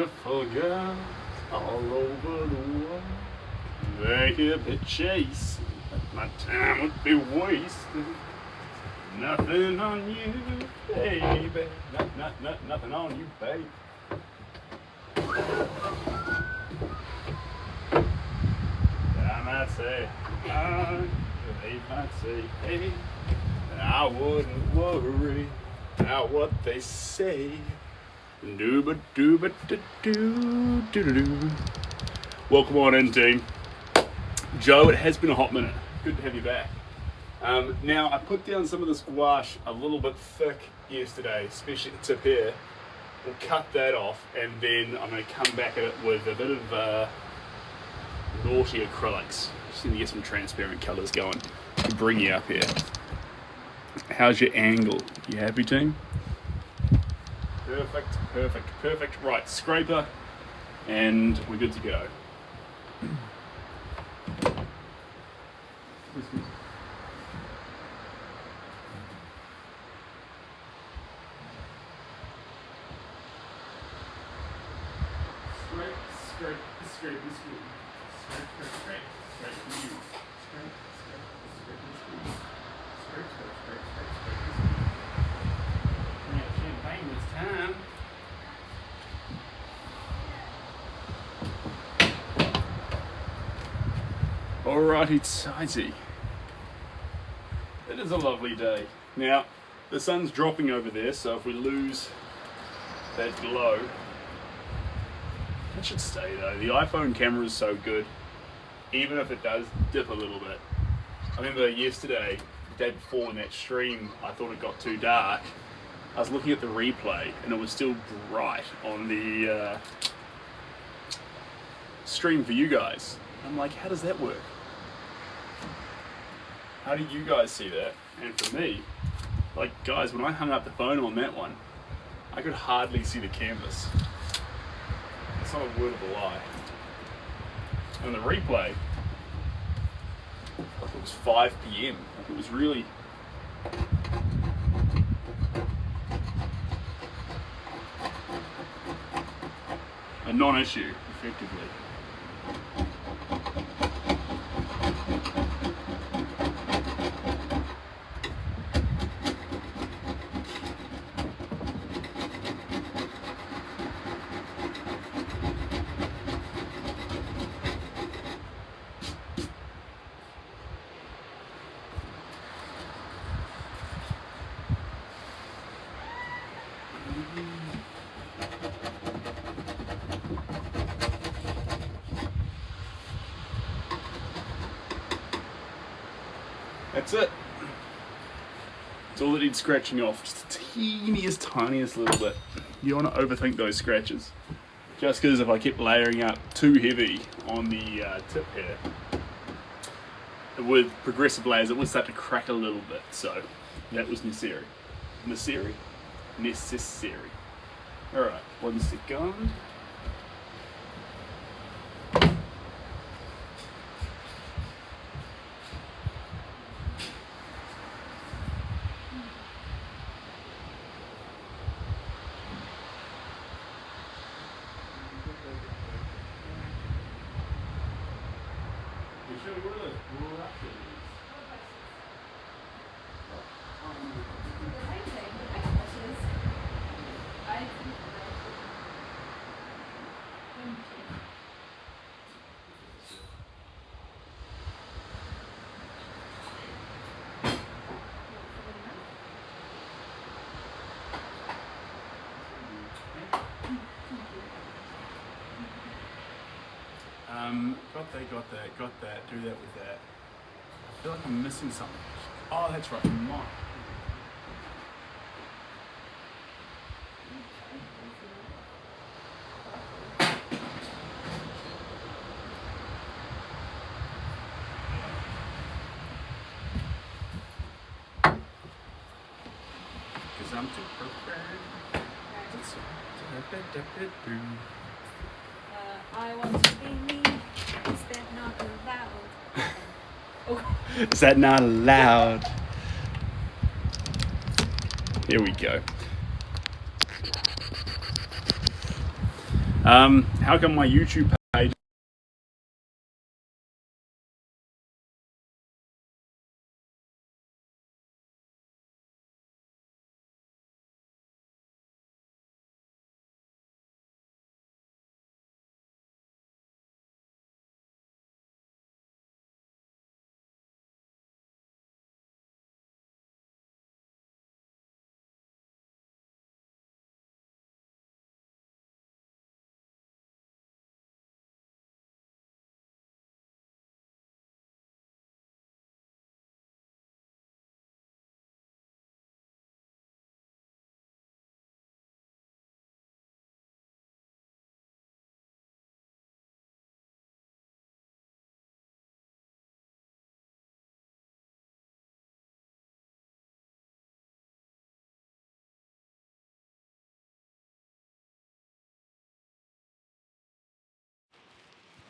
Beautiful girls all over the world. They could be chasing, but my time would be wasted. Nothing on you, baby. Nothing on you, baby. I might say, they might say, hey, I wouldn't worry about what they say. Dooba dooba doo doo doo doo. Welcome on in, team. Joe, it has been a hot minute. Good to have you back. Now, I put down some of this gouache a little bit thick yesterday, especially the tip here. We'll cut that off, and then I'm going to come back at it with a bit of naughty acrylics. Just need to get some transparent colours going to bring you up here. How's your angle? You happy, team? Perfect, perfect, perfect. Right, scraper, and we're good to go. Scrape, scrape, scrape, scrape, scrape, scrape, scrape for you. Scrape, scrape, scrape, scrape, scrape, scrape, scrape, scrape, scrape. We have champagne this time. Alrighty, tighty. It is a lovely day. Now, the sun's dropping over there, so if we lose that glow, that should stay though. The iPhone camera is so good, even if it does dip a little bit. I remember yesterday, the day before in that stream, I thought it got too dark. I was looking at the replay and it was still bright on the stream for you guys. I'm like, how does that work? How do you guys see that? And for me, like guys, when I hung up the phone on that one, I could hardly see the canvas. It's not a word of a lie. And the replay, like it was 5 p.m. Like it was really a non-issue, effectively. That's it. It's all that needs scratching off. Just the teeniest, tiniest little bit. You don't want to overthink those scratches. Just because if I kept layering up too heavy on the tip here, with progressive layers, it would start to crack a little bit. So that was necessary. Necessary? Alright, 1 second. Got that, do that with that. I feel like I'm missing something. Oh, that's right, I'm not. Because I'm too prepared. I want to be me. Is that not allowed? Oh. Is that not allowed? Here we go. How come my YouTube page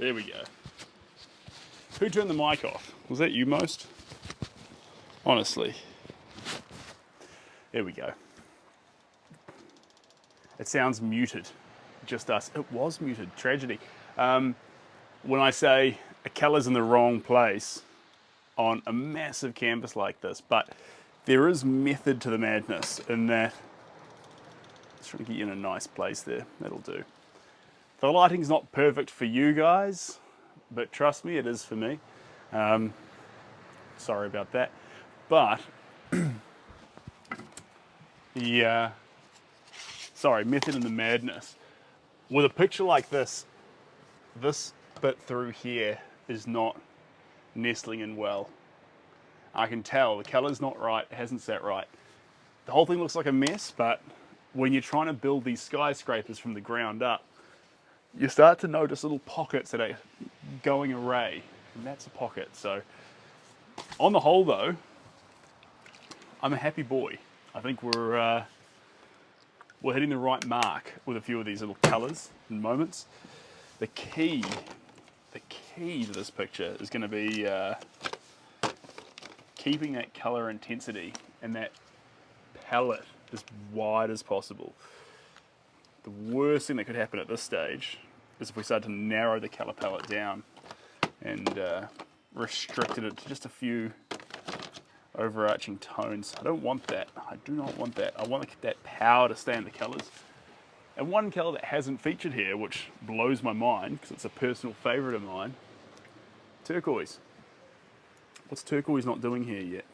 There we go. Who turned the mic off? Was that you most? Honestly. There we go. It sounds muted. Just us. It was muted. Tragedy. When I say a colour's in the wrong place on a massive canvas like this, but there is method to the madness in that. Let's try to get you in a nice place there. That'll do. The lighting's not perfect for you guys, but trust me, it is for me. Sorry about that. But, yeah, sorry, method in the madness. With a picture like this bit through here is not nestling in well. I can tell the color's not right, it hasn't sat right. The whole thing looks like a mess, but when you're trying to build these skyscrapers from the ground up, you start to notice little pockets that are going array, and that's a pocket. So on the whole though, I'm a happy boy. I think we're hitting the right mark with a few of these little colors and moments. The key to this picture is going to be keeping that color intensity and that palette as wide as possible. The worst thing that could happen at this stage is if we start to narrow the color palette down and restricted it to just a few overarching tones. I don't want that. I do not want that. I want that power to stay in the colors. And one color that hasn't featured here, which blows my mind because it's a personal favorite of mine, turquoise. What's turquoise not doing here yet?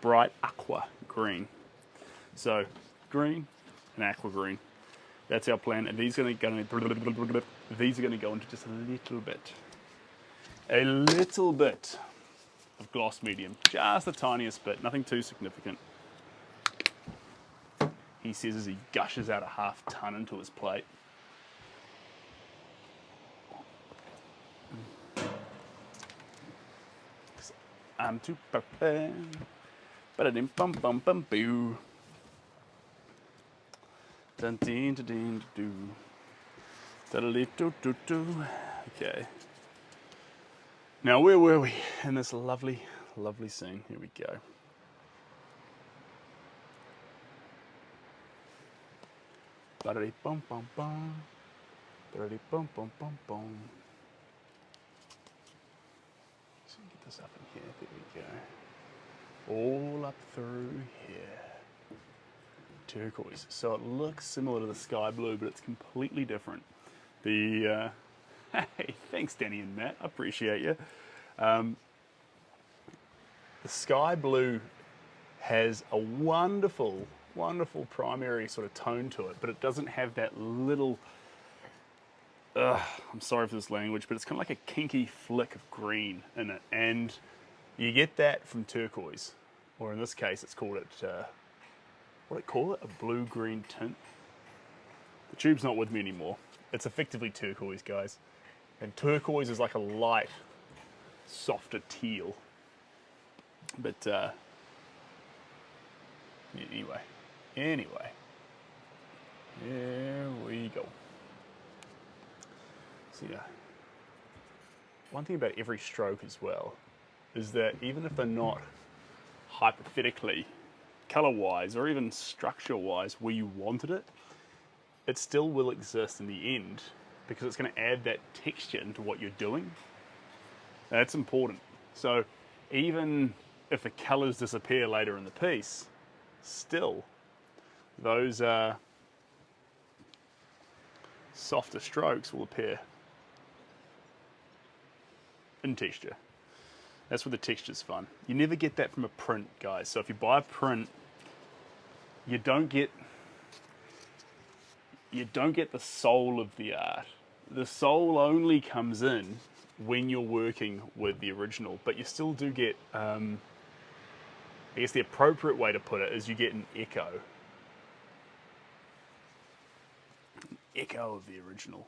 Bright aqua green. So green and aqua green. That's our plan. And these are going to go into just a little bit of gloss medium, just the tiniest bit, nothing too significant. He says as he gushes out a half ton into his plate. I'm too perfect. Ba-da-dim bum bum bum boo. Dun ding ding do. Da-da-dee do do do. Okay. Now where were we in this lovely, lovely scene? Here we go. Ba-da-dee bum bum bum. Ba-da-dee bum bum bum bum. So get this up in here. There we go. All up through here. Turquoise. So it looks similar to the sky blue, but it's completely different. The hey, thanks Danny and Matt, I appreciate you. The sky blue has a wonderful, wonderful primary sort of tone to it, but it doesn't have that little, I'm sorry for this language, but it's kind of like a kinky flick of green in it, and you get that from turquoise, or in this case, it's called it, what do they call it? A blue-green tint. The tube's not with me anymore. It's effectively turquoise, guys. And turquoise is like a light, softer teal. But, anyway. Here we go. So, yeah. One thing about every stroke as well is that even if they're not hypothetically color-wise or even structure-wise where you wanted it, it still will exist in the end because it's going to add that texture into what you're doing. That's important. So even if the colours disappear later in the piece, still those softer strokes will appear in texture. That's where the texture's fun. You never get that from a print, guys. So if you buy a print, you don't get the soul of the art. The soul only comes in when you're working with the original, but you still do get, I guess the appropriate way to put it is you get an echo. An echo of the original.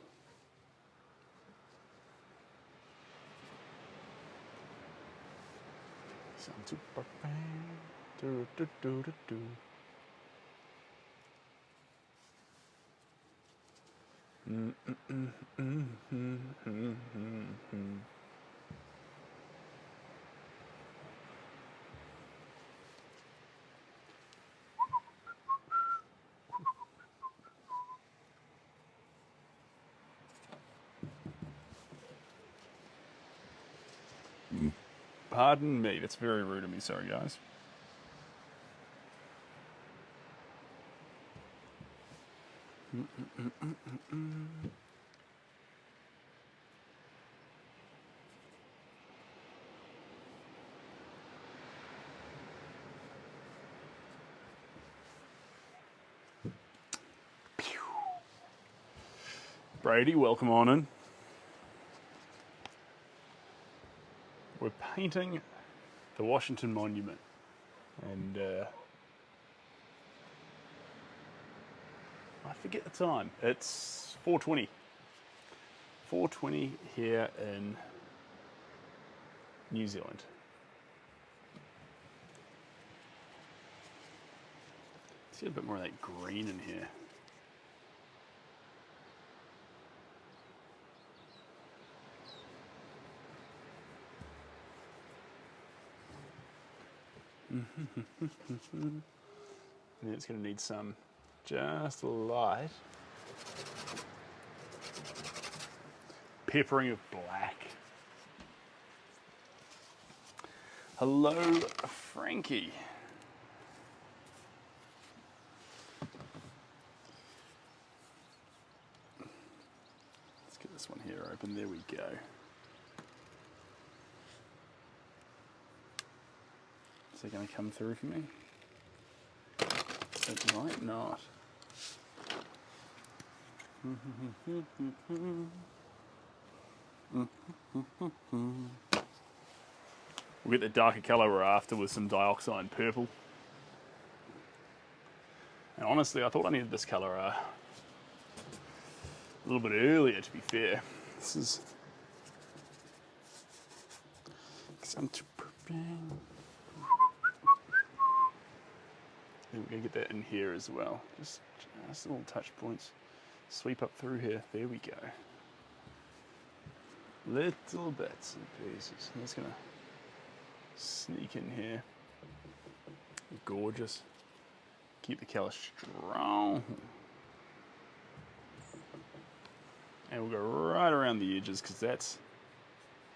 Pardon me, that's very rude of me, sorry guys. Brady, welcome on in. We're painting the Washington Monument, and I forget the time. It's 4:20. 4:20 here in New Zealand. See a bit more of that green in here. And it's going to need some just light peppering of black. Hello, Frankie. Let's get this one here open. There we go. Is it going to come through for me? It might not. We'll get the darker colour we're after with some dioxide purple. And honestly, I thought I needed this colour a little bit earlier, to be fair. This is... We're going to get that in here as well. Just little touch points. Sweep up through here. There we go. Little bits and pieces. I'm just going to sneak in here. Gorgeous. Keep the colour strong. And we'll go right around the edges because that's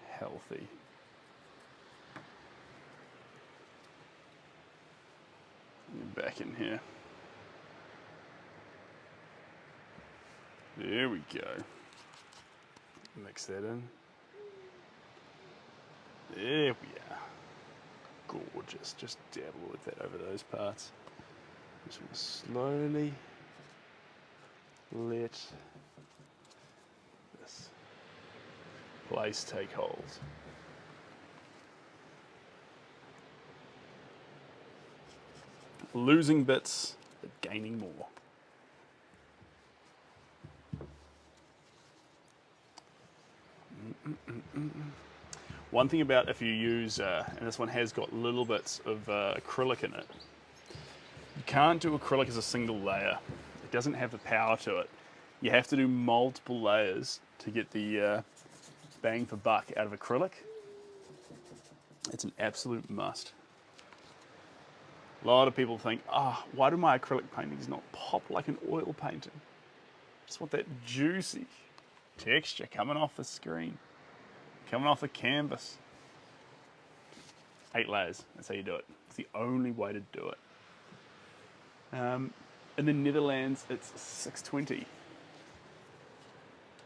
healthy. Back in here. There we go. Mix that in. There we are. Gorgeous. Just dabble with that over those parts. Just want to slowly let this place take hold. Losing bits, but gaining more. One thing about if you use, and this one has got little bits of acrylic in it, you can't do acrylic as a single layer. It doesn't have the power to it. You have to do multiple layers to get the bang for buck out of acrylic. It's an absolute must. A lot of people think, why do my acrylic paintings not pop like an oil painting? Just want that juicy texture coming off the screen, coming off the canvas. 8 layers, that's how you do it. It's the only way to do it. In the Netherlands, it's 620.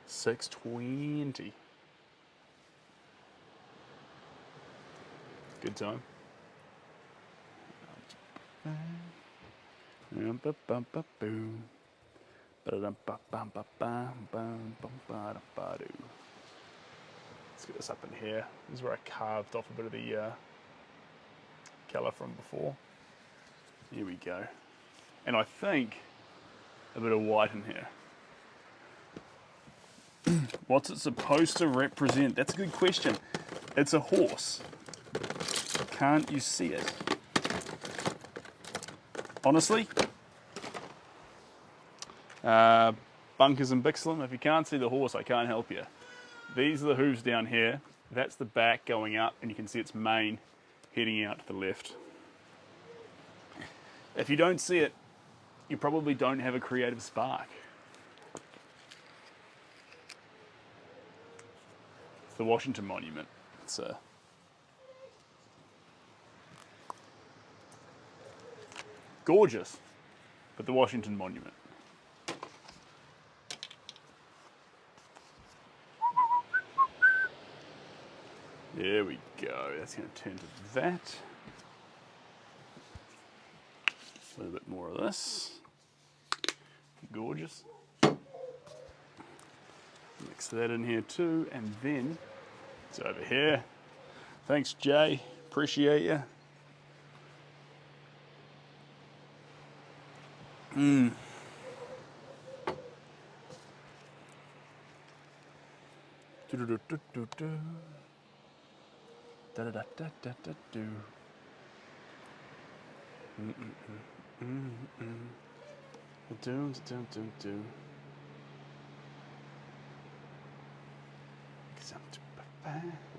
620. Good time. Let's get this up in here. This is where I carved off a bit of the colour from before. Here we go. And I think a bit of white in here. What's it supposed to represent? That's a good question. It's a horse. Can't you see it? Honestly, Bunkers and Bixlin, if you can't see the horse, I can't help you. These are the hooves down here. That's the back going up, and you can see its mane heading out to the left. If you don't see it, you probably don't have a creative spark. It's the Washington Monument. It's gorgeous, but the Washington Monument. There we go. That's going to turn to that. A little bit more of this. Gorgeous. Mix that in here too, and then it's over here. Thanks, Jay. Appreciate you.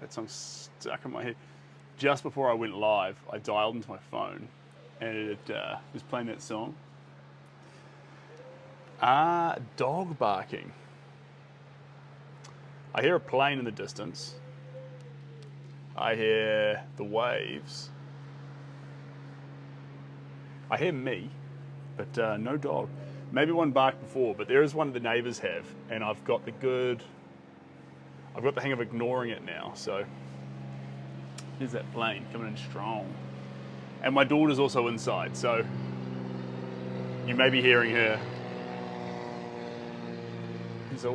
That song's stuck in my head. Just before I went live, I dialed into my phone and it was playing that song. Dog barking. I hear a plane in the distance. I hear the waves. I hear me, but no dog. Maybe one barked before, but there is one the neighbours have, and I've got the hang of ignoring it now. So here's that plane coming in strong, and my daughter's also inside, so you may be hearing her. These are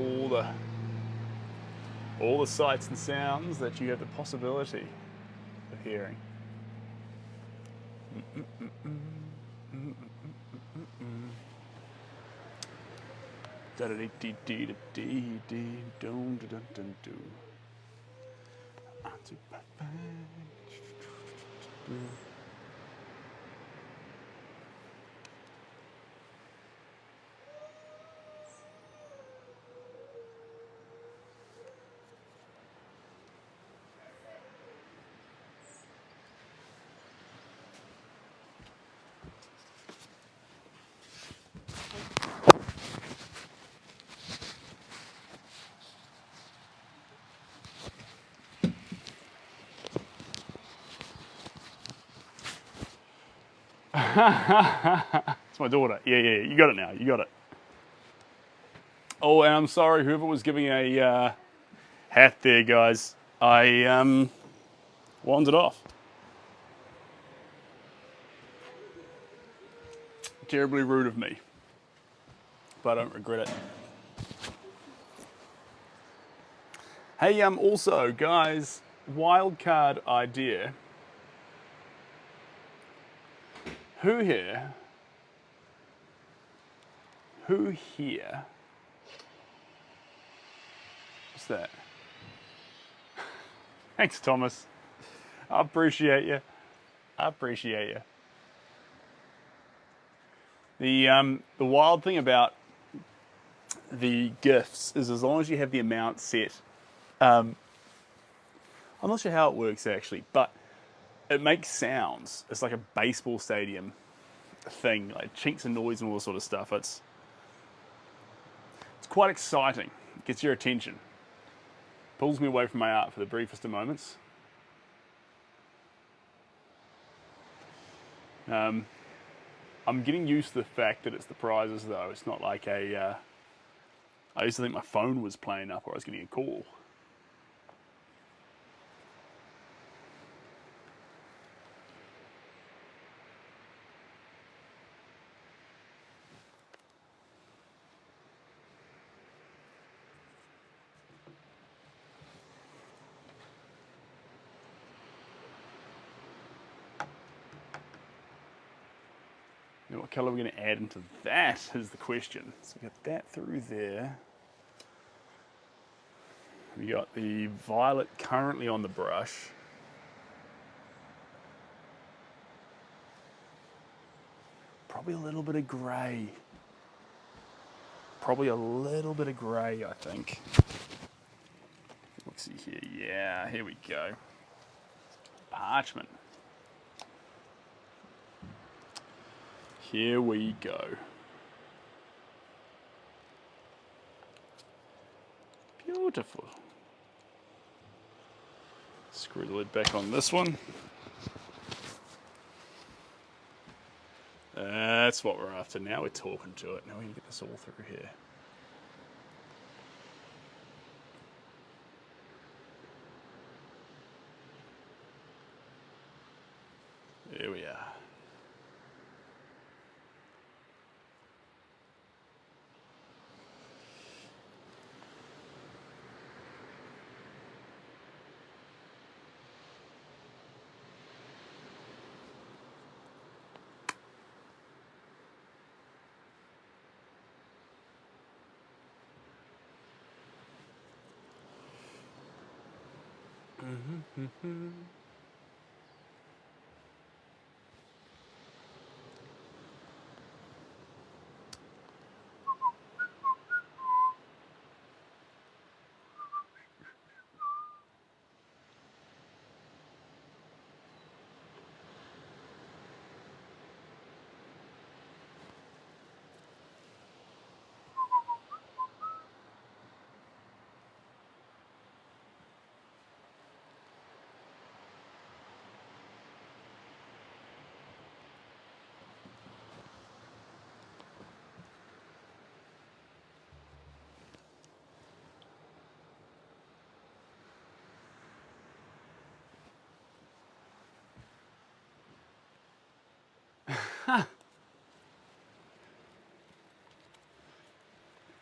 all the sights and sounds that you have the possibility of hearing. It's my daughter. Yeah, you got it now. You got it. Oh, and I'm sorry, whoever was giving a hat there, guys. I wandered off. Terribly rude of me, but I don't regret it. Hey, also, guys, wildcard idea. Who here? What's that? Thanks, Thomas. I appreciate you. The wild thing about the gifts is as long as you have the amount set, I'm not sure how it works actually, but it makes sounds. It's like a baseball stadium thing, like chinks and noise and all this sort of stuff. It's quite exciting. It gets your attention. Pulls me away from my art for the briefest of moments. I'm getting used to the fact that it's the prizes though. It's not like a... I used to think my phone was playing up or I was getting a call. Now what colour are we going to add into that is the question. So we got that through there. We got the violet currently on the brush. Probably a little bit of grey. Probably a little bit of grey, I think. Let's see here. Yeah, here we go. Parchment. Here we go. Beautiful. Screw the lid back on this one. That's what we're after. Now we're talking to it. Now we can get this all through here. There we are.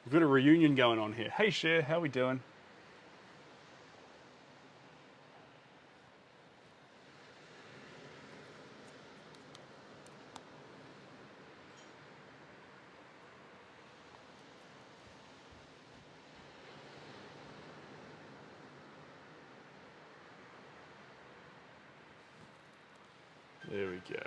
We've got a reunion going on here. Hey Cher, how we doing? There we go.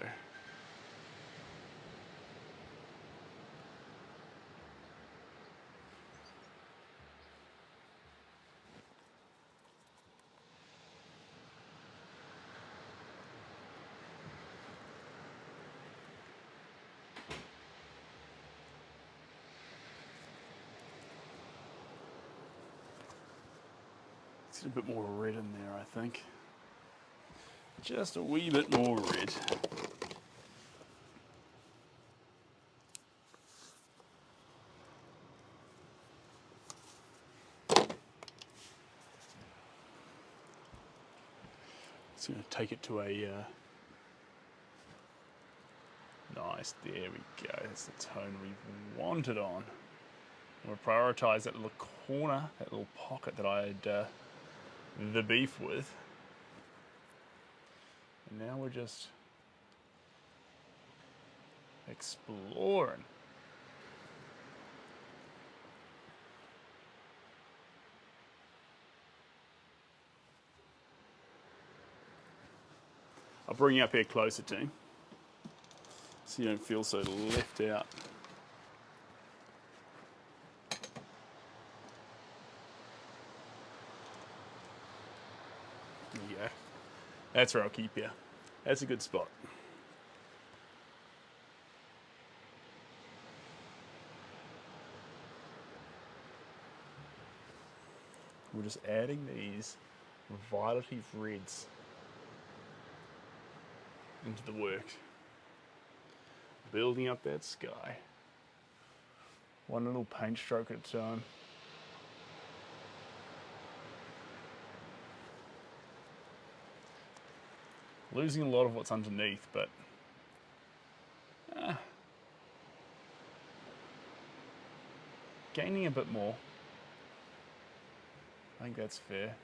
Let's get a bit more red in there, I think. Just a wee bit more red. It's going to take it to a nice, there we go, that's the tone we want it on. We'll prioritise that little corner, that little pocket that I had the beef with. And now we're just exploring. I'll bring you up here closer, team, so you don't feel so left out. There you go. That's where I'll keep you. That's a good spot. We're just adding these violety reds into the work. Building up that sky. One little paint stroke at a time. Losing a lot of what's underneath, but gaining a bit more. I think that's fair.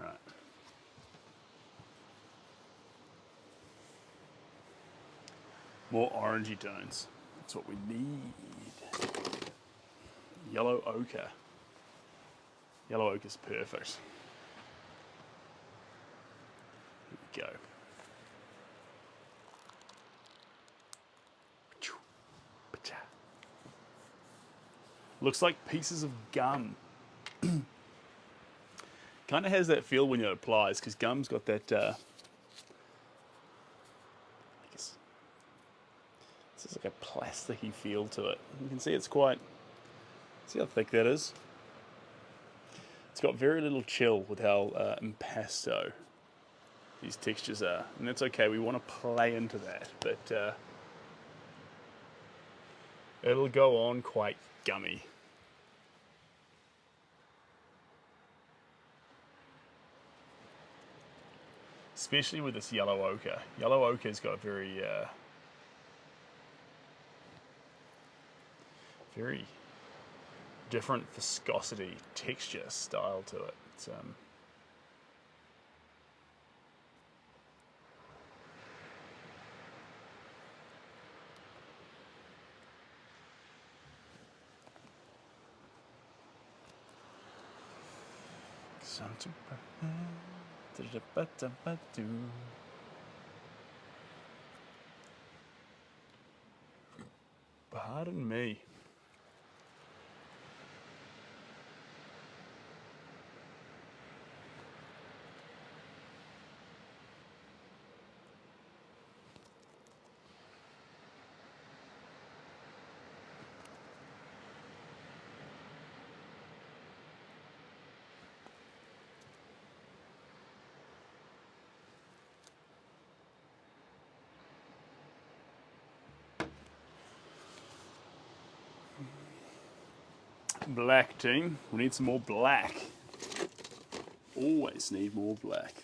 Right. More orangey tones. That's what we need. Yellow ochre. Yellow ochre is perfect. Here we go. Looks like pieces of gum. Kind of has that feel when it applies, because gum's got that, I guess, it's like a plasticky feel to it. You can see it's quite, see how thick that is? It's got very little chill with how impasto these textures are. And that's okay, we want to play into that, but it'll go on quite gummy. Especially with this yellow ochre. Yellow ochre's got a very, very different viscosity, texture, style to it. It's, pardon me. Black team, we need some more black. Always need more black.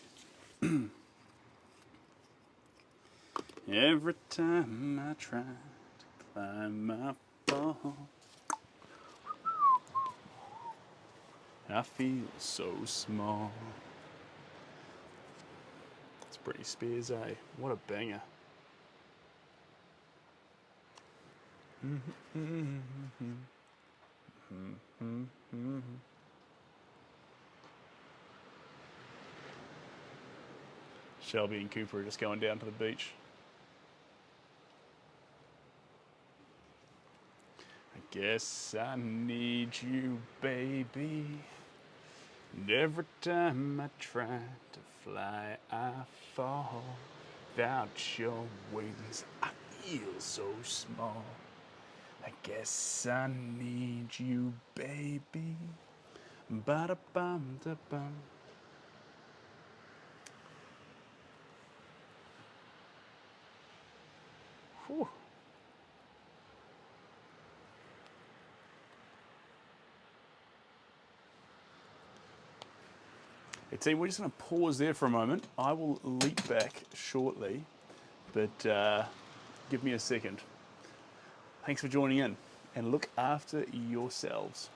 Every time I try to climb my fall, I feel so small. It's pretty Spears, eh? What a banger. Shelby and Cooper are just going down to the beach. I guess I need you, baby. And every time I try to fly, I fall. Without your wings, I feel so small. I guess I need you, baby. Ba-da-bum-da-bum. Whew. Hey team, we're just going to pause there for a moment. I will leap back shortly, but give me a second. Thanks for joining in, and look after yourselves.